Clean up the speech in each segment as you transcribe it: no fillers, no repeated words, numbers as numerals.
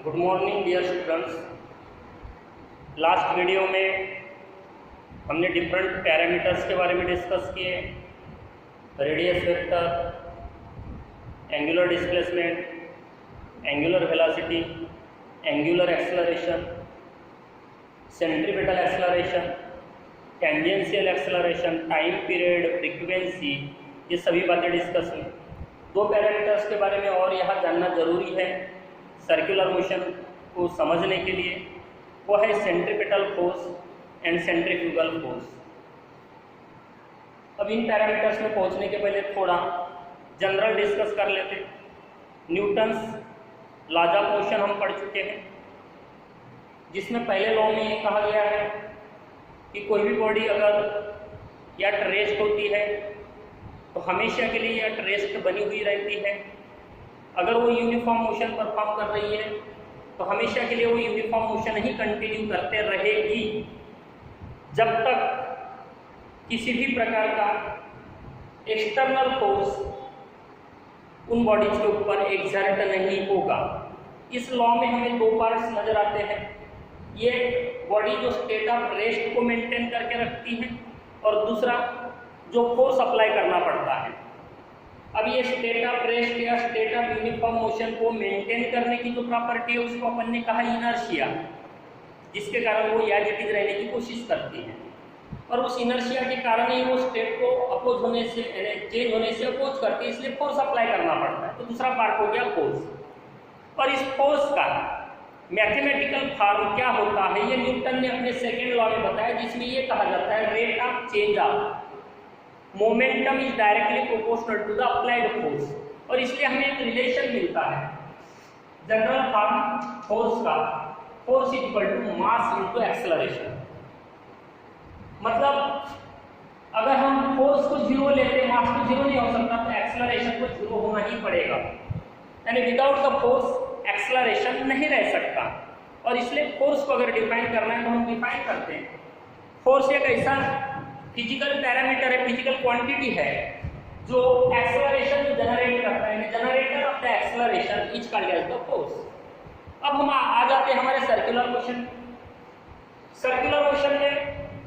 Good morning dear students. Last video में हमने different parameters के बारे में डिस्कस किए। Radius vector, angular displacement, angular velocity, angular acceleration, centripetal acceleration, tangential acceleration, time period, frequency, ये सभी बातें डिस्कस हुई। दो पैरामीटर्स के बारे में और यहाँ जानना जरूरी है सर्कुलर मोशन को समझने के लिए, वो है centripetal force and centrifugal force. अब इन पैरामीटर्स में पहुंचने के पहले थोड़ा जनरल डिस्कस कर लेते। न्यूटन्स लॉज ऑफ मोशन हम पढ़ चुके हैं, जिसमें पहले लॉ में ये कहा गया है कि कोई भी बॉडी अगर या रेस्ट होती है तो हमेशा के लिए या रेस्ट बनी हुई रहती है। अगर वो यूनिफॉर्म मोशन परफॉर्म कर रही है तो हमेशा के लिए वो यूनिफॉर्म मोशन ही कंटिन्यू करते रहेगी जब तक किसी भी प्रकार का एक्सटर्नल फोर्स उन बॉडीज के ऊपर एक्सर्ट नहीं होगा। इस लॉ में हमें दो पार्ट्स नजर आते हैं। ये बॉडी जो स्टेट ऑफ रेस्ट को मेंटेन करके रखती है और दूसरा जो फोर्स अप्लाई करना पड़ता है। अब ये स्टेट ऑफ रेस्ट या स्टेट ऑफ यूनिफॉर्म मोशन को मेंटेन करने की जो प्रॉपर्टी है उसको अपन ने कहा इनर्शिया, जिसके कारण वो एज इट इज रहने की कोशिश करती है और उस इनर्शिया के कारण ही वो स्टेट को अपोज होने से चेंज होने से अपोज करती है, इसलिए फोर्स अप्लाई करना पड़ता है। तो दूसरा पार्ट हो गया फोर्स। और इस फोर्स का मैथमेटिकल फॉर्म क्या होता है ये न्यूटन ने अपने सेकेंड लॉ में बताया, जिसमें ये कहा जाता है rate of change of momentum is directly proportional to the applied force. और इसलिए हमें एक रिलेशन मिलता है जनरल फॉर्म फोर्स का, force is equal to mass into acceleration. मतलब अगर हम फोर्स को जीरो लेते, मास को जीरो नहीं हो सकता, तो एक्सेलरेशन को जीरो होना ही पड़ेगा। यानी विदाउट द फोर्स एक्सेलरेशन नहीं रह सकता। और इसलिए फोर्स को अगर डिफाइन करना है तो हम डिफाइन करते हैं। फोर्स एक ऐसा फिजिकल पैरामीटर है, फिजिकल क्वांटिटी है जो एक्सेलरेशन जो जनरेट करता है, generator of the acceleration is called as the force. अब हम आ जाते हैं हमारे सर्कुलर मोशन। सर्कुलर मोशन में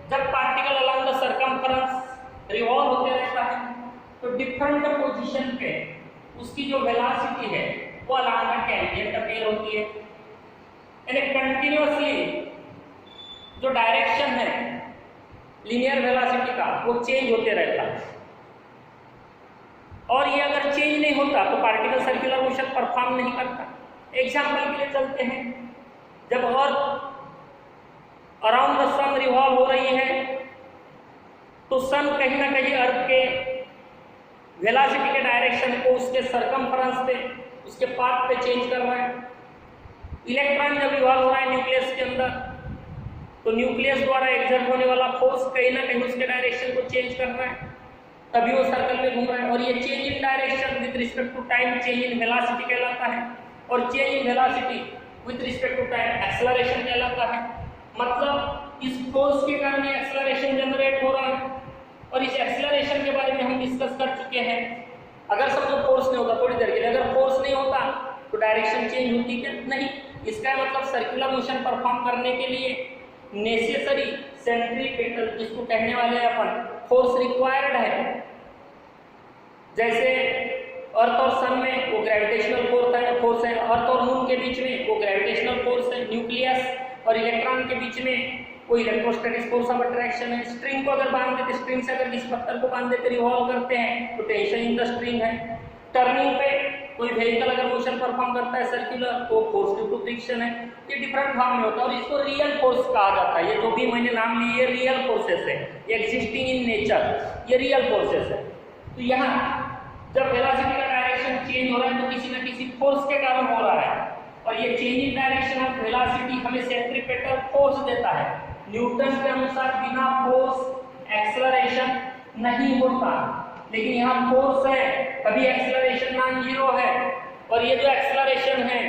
जब particle along the circumference revolve होते रहता है तो डिफरेंट पोजीशन पे उसकी जो वेलोसिटी है वो अलोंग द टेंजेंट अपीयर होती है। यानी कंटिन्यूअसली जो डायरेक्शन है लीनियर वेलोसिटी का वो चेंज होते रहता है। और ये अगर चेंज नहीं होता तो पार्टिकल सर्कुलर मोशन परफॉर्म नहीं करता। एग्जांपल के लिए चलते हैं, जब earth around the sun revolve हो रही है तो सन कहीं ना कहीं अर्थ के वेलोसिटी के डायरेक्शन को उसके सरकमफरेंस पे, उसके पाथ पे चेंज कर रहा है। इलेक्ट्रॉन जब रिवॉल्व हो रहा है न्यूक्लियस के अंदर तो न्यूक्लियस द्वारा एक्सर्ट होने वाला फोर्स कहीं ना कहीं उसके डायरेक्शन को चेंज कर रहा है, तभी वो सर्कल में घूम रहा है। और ये change in direction with respect to time change in velocity कहलाता है, और change in velocity with respect to time acceleration कहलाता है। मतलब इस फोर्स के कारण ये एक्सेलरेशन जनरेट हो रहा है। और इस एक्सेलरेशन के बारे में हम डिस्कस कर चुके हैं। अगर समझो फोर्स नहीं होता, थोड़ी देर के लिए अगर फोर्स नहीं होता तो डायरेक्शन चेंज होती क्या? नहीं। इसका मतलब सर्कुलर मोशन परफॉर्म करने के लिए नेसेसरी सेंट्रीपिटल, जिसको कहने वाले हैं अपन, फोर्स रिक्वायर्ड है। जैसे अर्थ और सन में वो ग्रेविटेशनल फोर्स है, अर्थ और मून के बीच में वो ग्रेविटेशनल फोर्स है, न्यूक्लियस और इलेक्ट्रॉन के बीच में वो इलेक्ट्रोस्टैटिक फोर्स ऑफ अट्रैक्शन है। स्ट्रिंग को अगर बांध देते, स्ट्रिंग से अगर किसी पत्थर को बांध देते रिवॉल्व करते हैं तो टेंशन इन द स्ट्रिंग है। टर्निंग पे कोई व्हीकल अगर मोशन परफॉर्म करता है सर्कुलर तो फोर्स ड्यू टू फ्रिक्शन है। ये डिफरेंट फॉर्म में होता है और इसको रियल फोर्स कहा जाता है। ये जो भी मैंने नाम लिए ये रियल फोर्सेस है, एग्जिस्टिंग इन नेचर, ये रियल फोर्सेस है। तो यहाँ जब वेलोसिटी का डायरेक्शन चेंज हो रहा है तो किसी न किसी फोर्स के कारण हो रहा है, और ये change in direction of velocity हमें सेंट्रीपिटल फोर्स देता है। न्यूटन के अनुसार बिना फोर्स एक्सेलरेशन नहीं होता, लेकिन यहाँ फोर्स है तभी एक्सेलरेशन नॉन जीरो है। और ये जो एक्सेलरेशन है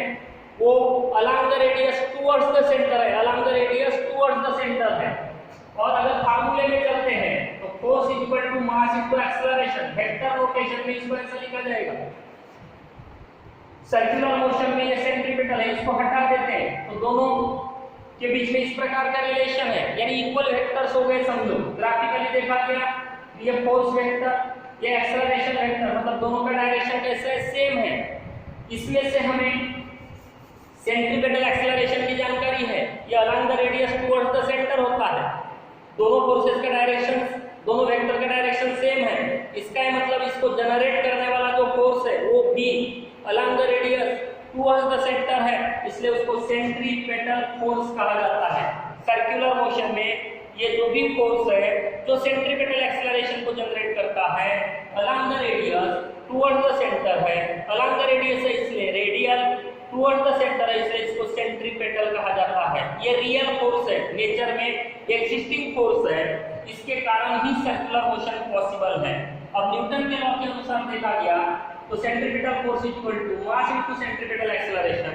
वो along the radius towards the centre है, along the radius towards the centre है। और अगर फार्मूले में चलते हैं तो force is equal to mass into acceleration. Vector notation में इसको ऐसा लिखा जाएगा, सर्कुलर मोशन में ये सेंट्रीपिटल है, इसको हटा देते हैं तो दोनों के बीच में इस प्रकार का रिलेशन है, यानी इक्वल वेक्टर्स हो गए समझो। ग्राफिकली देखा गया, ये फोर्स वेक्टर, ये एक्सेलरेशन वेक्टर, मतलब दोनों का डायरेक्शन कैसे है, सेम है। इसमें से हमें सेंट्रीपिटल एक्सेलरेशन की जानकारी है, ये along the radius towards the centre होता है। दोनों फोर्सेस का डायरेक्शन, दोनों वेक्टर का डायरेक्शन सेम है। इसका मतलब इसको जनरेट करने वाला जो फोर्स है वो भी along the radius towards the centre है, इसलिए उसको सेंट्रीपिटल फोर्स कहा जाता है। सर्कुलर मोशन में ये जो भी फोर्स है जो सेंट्रीपिटल एक्सेलरेशन को जनरेट करता है along the radius towards the centre है, अलोंग द रेडियस है इसलिए रेडियल, टुवर्ड्स द सेंटर है इसलिए इसको सेंट्रीपिटल कहा जाता है। ये रियल फोर्स है, नेचर में एग्जिस्टिंग फोर्स है, इसके कारण ही सर्कुलर मोशन पॉसिबल है। अब न्यूटन के लॉ के अनुसार देखा गया तो centripetal force equal to mass into centripetal acceleration.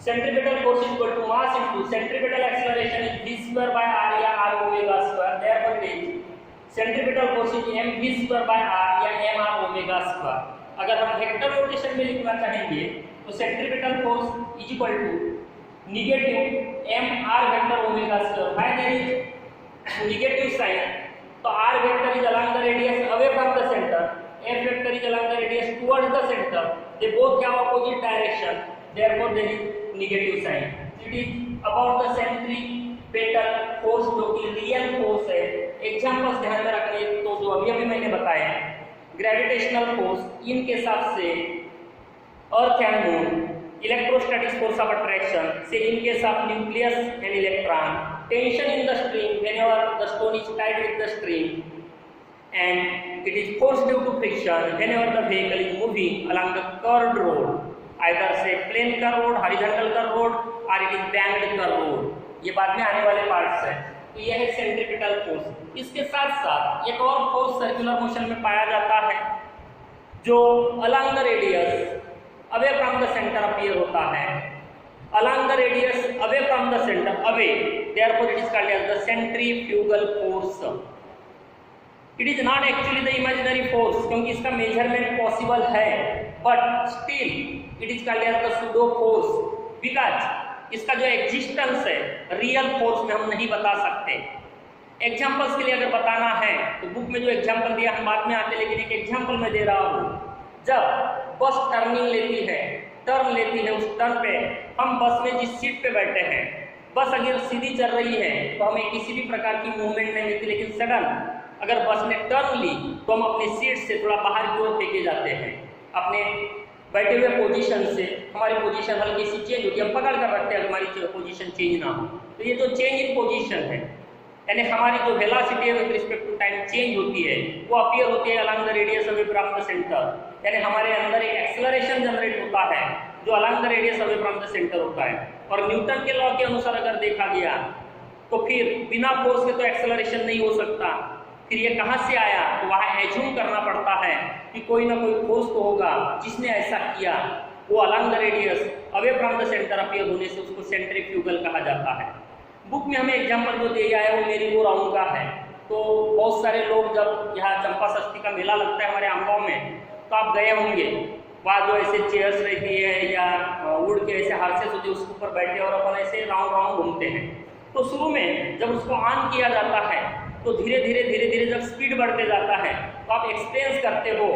Centripetal force equal to mass into centripetal acceleration is v square by r या r omega square, therefore it is centripetal force is mv square by r या mr omega square. अगर हम vector notation में लिखना चाहेंगे तो centripetal force is equal to negative mr vector omega square. Why there is negative sign, तो r vector is along the radius away from the centre, f vector is along the radius towards the centre, they both have opposite direction, therefore there is negative sign. It is about the centripetal force जो कि real force है। Examples ध्यान में रखने तो जो अभी मैंने बताया, ग्रेविटेशनल फोर्स इन के साथ से earth and moon, electrostatic force of attraction से in case of nucleus and electron, tension in the stream whenever the stone is tied with the stream, and it is force due to friction whenever the vehicle is moving along the curved road, either say plane curve road, horizontal curve road or it is banked curve road। ये बाद में आने वाले parts हैं। तो यह है centripetal force. इसके साथ साथ एक और फोर्स सर्कुलर मोशन में पाया जाता है जो along the radius away from the centre appear होता है। Along the radius away from the centre, away, therefore it is called as the centrifugal force. It is not actually the imaginary force, क्योंकि इसका measurement possible है, but still it is called as the pseudo force because इसका जो existence है real force में हम नहीं बता सकते। एग्जांपल्स के लिए अगर बताना है तो बुक में जो एग्जांपल दिया हम बाद में आते, लेकिन एक एग्जांपल मैं दे रहा हूँ। जब बस टर्निंग लेती है, टर्न लेती है, उस टर्न पे हम बस में जिस सीट पे बैठे हैं, बस अगर सीधी चल रही है तो हमें किसी भी प्रकार की मूवमेंट नहीं मिलती, लेकिन सडन अगर बस ने टर्न ली तो हम अपनी सीट से थोड़ा बाहर की ओर फेंके जाते हैं। अपने बैठे हुए पोजीशन से हमारी पोजीशन हल्की सी चेंज होती है, हम पकड़ कर रखते हैं हमारी पोजीशन चेंज ना हो। तो ये जो चेंज इन पोजीशन है, यानी हमारी जो वेलोसिटी है with respect to time change होती है, वो अपीयर होती है along the radius away from the centre. यानी हमारे अंदर एक एक्सेलरेशन जनरेट होता है जो along the radius away from the centre होता है। और न्यूटन के लॉ के अनुसार अगर देखा गया तो फिर बिना फोर्स के तो एक्सेलरेशन नहीं हो सकता। फिर ये कहाँ से आया, तो वहाँ एज्यूम करना पड़ता है कि कोई ना कोई फोर्स तो होगा जिसने ऐसा किया, वो along the radius away from the centre appear होने से उसको सेंट्रीफ्यूगल कहा जाता है। बुक में हमें एग्जाम्पल जो दिया है वो मेरी गो राउंड का है। तो बहुत सारे लोग जब यहाँ चंपा षष्ठी का मेला लगता है हमारे आमगांव में, तो आप गए होंगे, वहाँ जो ऐसे चेयर्स रहती है या उड़ के ऐसे हार्सेस होते हैं उसके ऊपर बैठे और अपन ऐसे राउंड राउंड घूमते हैं। तो शुरू में जब उसको ऑन किया जाता है तो धीरे धीरे जब स्पीड बढ़ते जाता है तो आप एक्सपीरियंस करते हो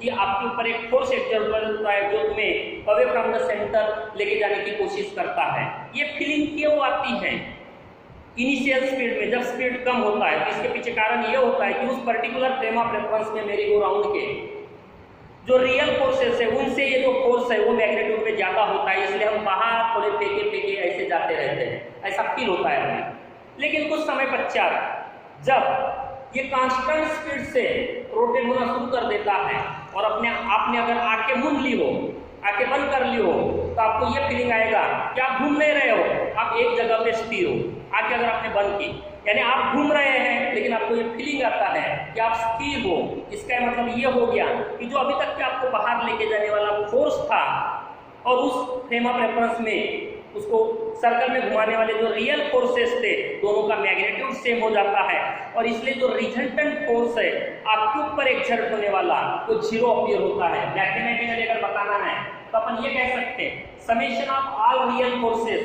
कि आपके ऊपर एक फोर्स एक्सर्ट होता है जो तुम्हें अवे फ्रॉम द सेंटर लेके जाने की कोशिश करता है। ये फीलिंग क्यों आती है इनिशियल स्पीड में, जब स्पीड कम होता है? तो इसके पीछे कारण ये होता है कि उस पर्टिकुलर फ्रेम ऑफ रेफरेंस में मेरी गो राउंड के जो रियल फोर्सेस है उनसे ये जो फोर्स है वो मैग्नीट्यूड में ज्यादा होता है, इसलिए हम बाहर थोड़े फेंके ऐसे जाते रहते हैं, ऐसा फील होता है हमें। लेकिन कुछ समय पश्चात जब ये कांस्टेंट स्पीड से रोटेट होना शुरू कर देता है और आपने अगर आंखें मूंद ली हो, आंखें बंद कर ली हो, तो आपको ये फीलिंग आएगा कि आप घूम नहीं रहे हो, आप एक जगह पे स्थिर हो। आंखें अगर आपने बंद की यानी आप घूम रहे हैं, लेकिन आपको ये फीलिंग आता है कि आप स्थिर हो। इसका मतलब ये हो गया कि जो अभी तक के आपको बाहर लेके जाने वाला फोर्स था और उस फ्रेम ऑफ रेफरेंस में उसको सर्कल में घुमाने वाले जो रियल फोर्सेस थे दोनों का मैग्नीट्यूड सेम हो जाता है, और इसलिए जो रिजल्टेंट फोर्स है आपके ऊपर एक्सर्ट होने वाला वो जीरो अपीयर होता है। मैथमेटिकली अगर बताना है तो अपन ये कह सकते हैं summation of all real forces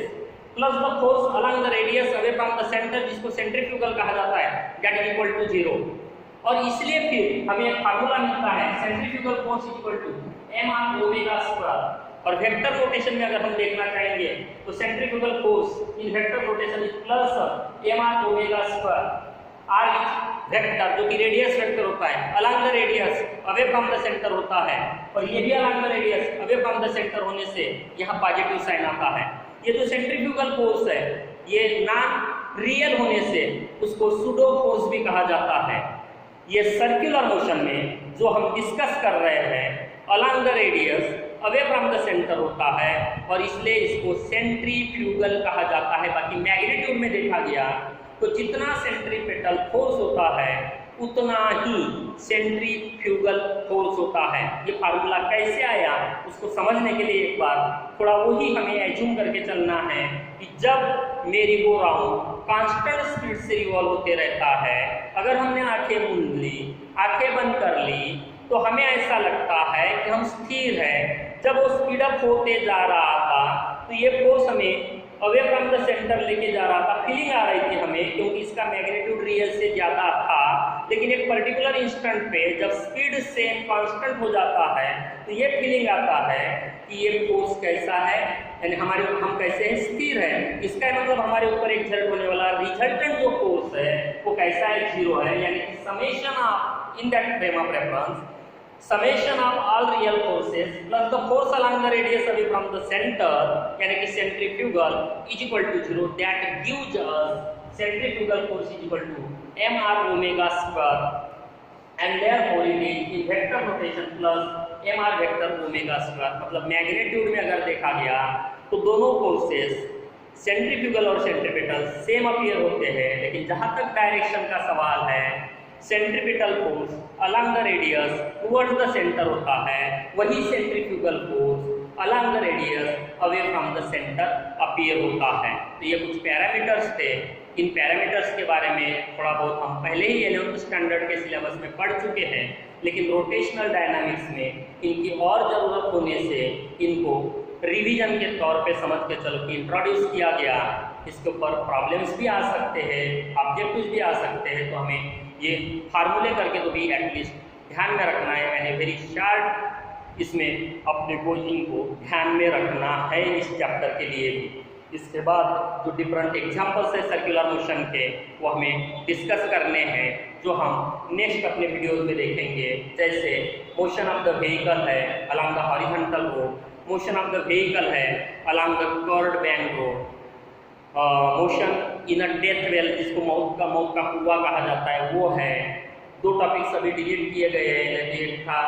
plus the force along the radius away from the centre, जिसको सेंट्रीफ्यूगल कहा जाता है, दैट इज इक्वल टू 0। और इसलिए फिर हमें एक फार्मूला मिलता है centrifugal force equal to mr omega square. और वेक्टर रोटेशन में अगर हम देखना चाहेंगे तो centrifugal force in vector rotation is plus mr omega square. r is vector जो कि रेडियस वेक्टर होता है, along the radius away from the centre होता है, और ये भी along the radius away from the centre होने से यहाँ पॉजिटिव साइन आता है। ये जो सेंट्रीफ्यूगल फोर्स है ये नॉन रियल होने से उसको सूडो फोर्स भी कहा जाता है। ये सर्कुलर मोशन में जो हम डिस्कस कर रहे हैं along the radius away from the centre होता है, और इसलिए इसको सेंट्रीफ्यूगल कहा जाता है। बाकी मैग्नीट्यूड में देखा गया तो जितना सेंट्रीपेटल फोर्स होता है उतना ही सेंट्रीफ्यूगल फोर्स होता है। ये फार्मूला कैसे आया उसको समझने के लिए एक बार थोड़ा वही हमें एज्यूम करके चलना है कि जब मेरी गो राउंड कांस्टेंट स्पीड से रिवॉल्व होते रहता है, अगर हमने आंखें मूंद ली, आंखें बंद कर ली, तो हमें ऐसा लगता है कि हम स्थिर हैं। जब वो स्पीड अप होते जा रहा था तो ये फोर्स हमें अवे फ्रॉम द सेंटर लेके जा रहा था, फीलिंग आ रही थी हमें क्योंकि इसका मैग्नीट्यूड रियल से ज़्यादा था। लेकिन एक पर्टिकुलर इंस्टेंट पे जब स्पीड सेम कांस्टेंट हो जाता है तो ये फीलिंग आता है कि ये फोर्स कैसा है, यानी हम कैसे हैं, स्थिर है। इसका मतलब हमारे ऊपर एक्सर्ट होने वाला रिजल्टेंट जो फोर्स है वो कैसा है, 0 है। यानी कि summation of in that frame of reference summation of all real forces plus the force along the radius away from the center, यानी कि centrifugal is equal to 0, that gives us centrifugal force is equal to mr omega square, and therefore it is in vector rotation plus mr vector omega square। मतलब magnitude में अगर देखा गया तो दोनों forces centrifugal और सेंट्रीपेटल सेम अपीयर होते हैं, लेकिन जहां तक डायरेक्शन का सवाल है centripetal force along the radius towards the centre होता है, वही centrifugal force along the radius away from the centre appear होता है। तो ये कुछ पैरामीटर्स थे। इन पैरामीटर्स के बारे में थोड़ा बहुत हम पहले ही 11th स्टैंडर्ड के सिलेबस में पढ़ चुके हैं, लेकिन रोटेशनल डायनामिक्स में इनकी और ज़रूरत होने से इनको रिवीजन के तौर पे समझ के चलो कि इंट्रोड्यूस किया गया। इसके ऊपर प्रॉब्लम्स भी आ सकते हैं, ऑब्जेक्टिव्स भी आ सकते हैं, तो हमें ये फार्मूले करके तो भी एटलीस्ट ध्यान में रखना है। मैंने वेरी शार्ट इसमें अपने कोचिंग को ध्यान में रखना है इस चैप्टर के लिए भी। इसके बाद जो डिफरेंट एग्जांपल्स है सर्कुलर मोशन के वो हमें डिस्कस करने हैं, जो हम नेक्स्ट अपने वीडियोज में देखेंगे। जैसे मोशन ऑफ द व्हीकल है along the horizontal road, motion of the vehicle है along the curved bank road, motion in a death well जिसको मौत का कुआं कहा जाता है वो है। 2 टॉपिक्स अभी डिलीट किए गए हैं। एक था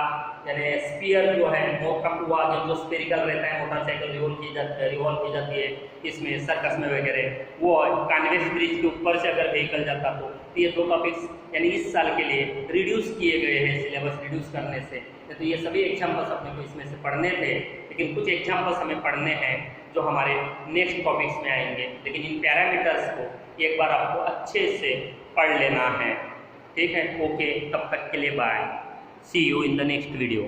यानी स्पीयर जो है मौत का कुआं जो स्पेरिकल रहता है, मोटरसाइकिल रिवॉल्व की जाती है इसमें सर्कस में वगैरह, वो कान्वेस ब्रिज के ऊपर से अगर व्हीकल जाता तो ये 2 टॉपिक्स यानी इस साल के लिए रिड्यूस किए गए हैं सिलेबस रिड्यूस करने से। तो ये सभी एग्जाम्पल्स अपने को इसमें से पढ़ने थे, लेकिन कुछ एग्जाम्पल्स हमें पढ़ने हैं जो हमारे नेक्स्ट टॉपिक्स में आएंगे। लेकिन इन पैरामीटर्स को एक बार आपको अच्छे से पढ़ लेना है, ठीक है। ओके, तब तक के लिए bye, see you in the next video.